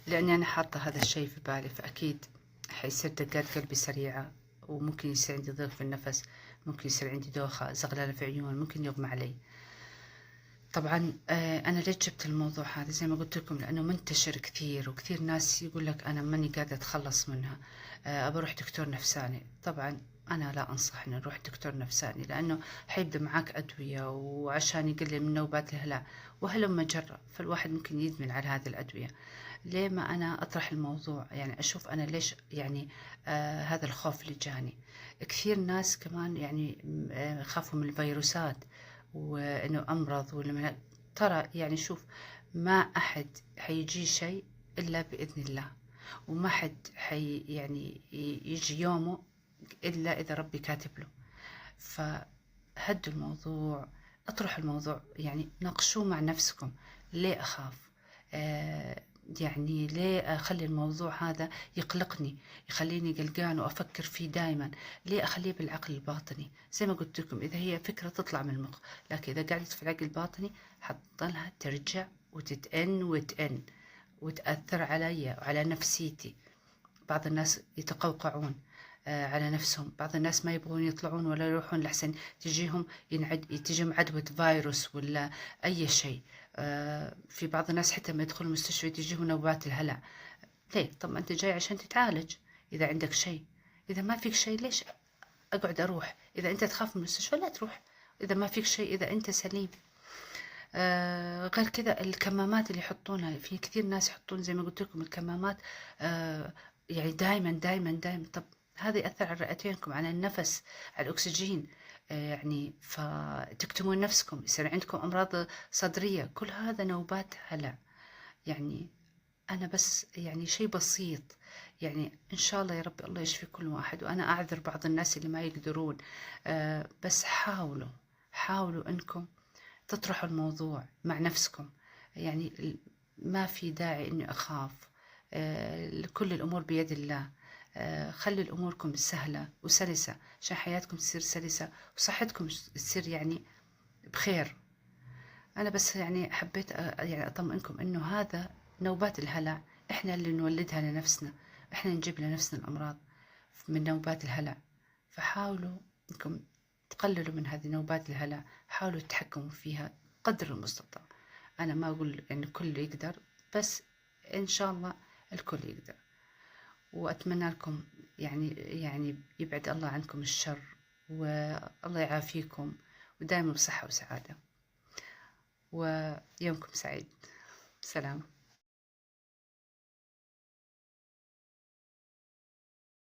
لأني أنا حاطة هذا الشيء في بالي، فأكيد حيصير دقات قلبي سريعة، وممكن يصير عندي ضيق في النفس، ممكن يصير عندي دوخة، زغللة في عيون، ممكن يغمى علي. طبعا أنا ليش جبت الموضوع هذا زي ما قلت لكم؟ لأنه منتشر كثير، وكثير ناس يقول لك أنا ماني قادرة أتخلص منها، أبى أروح دكتور نفساني. طبعا أنا لا أنصح إن نروح دكتور نفساني، لأنه حيبدأ معاك أدوية وعشان يقلل من نوبات الهلع وهلم جرة، فالواحد ممكن يدمن على هذه الأدوية. ليه ما أنا أطرح الموضوع؟ يعني أشوف أنا ليش يعني هذا الخوف اللي جاني. كثير ناس كمان يعني خافوا من الفيروسات، وإنه أمرض ترى يعني شوف، ما أحد حيجي شيء إلا بإذن الله، وما حد يعني يجي يومه إلا إذا ربي كاتب له. فهدوا الموضوع، اطرحوا الموضوع، يعني ناقشوه مع نفسكم. ليه أخاف؟ يعني ليه أخلي الموضوع هذا يقلقني، يخليني قلقان وأفكر فيه دائما؟ ليه أخليه بالعقل الباطني؟ زي ما قلت لكم، إذا هي فكرة تطلع من المخ، لكن إذا قعدت في العقل الباطني حتضلها ترجع وتتأن وتأن وتأثر علي وعلى نفسيتي. بعض الناس يتقوقعون على نفسهم، بعض الناس ما يبغون يطلعون ولا يروحون لحسن تجيهم تجيهم عدوى فيروس ولا أي شيء. في بعض الناس حتى ما يدخلوا المستشفى تجيهم نوبات الهلع. ليه؟ طب ما أنت جاي عشان تتعالج إذا عندك شيء. إذا ما فيك شيء ليش أقعد أروح؟ إذا أنت تخاف من المستشفى لا تروح، إذا ما فيك شيء، إذا أنت سليم. غير كذا الكمامات اللي يحطونها، في كثير ناس يحطون زي ما قلت لكم الكمامات يعني دائما دائما دائما. طب هذا يأثر على رئتينكم، على النفس، على الأكسجين، يعني فتكتمون نفسكم، يصير عندكم أمراض صدرية، كل هذا نوبات هلع. يعني أنا بس يعني شيء بسيط، يعني إن شاء الله يا رب الله يشفي كل واحد، وأنا أعذر بعض الناس اللي ما يقدرون. بس حاولوا أنكم تطرحوا الموضوع مع نفسكم. يعني ما في داعي إني أخاف، كل الأمور بيد الله. خلي الأموركم سهلة وسلسة عشان حياتكم تصير سلسة وصحتكم تصير يعني بخير. أنا بس يعني حبيت يعني أطمئنكم إنه هذا نوبات الهلع إحنا اللي نولدها لنفسنا، إحنا نجيب لنفسنا الأمراض من نوبات الهلع. فحاولوا إنكم تقللوا من هذه نوبات الهلع، حاولوا تتحكموا فيها قدر المستطاع. أنا ما أقول إن الكل يقدر، بس إن شاء الله الكل يقدر. وأتمنى لكم يعني يبعد الله عنكم الشر، والله يعافيكم، ودائما بصحة وسعادة، ويومكم سعيد. سلام.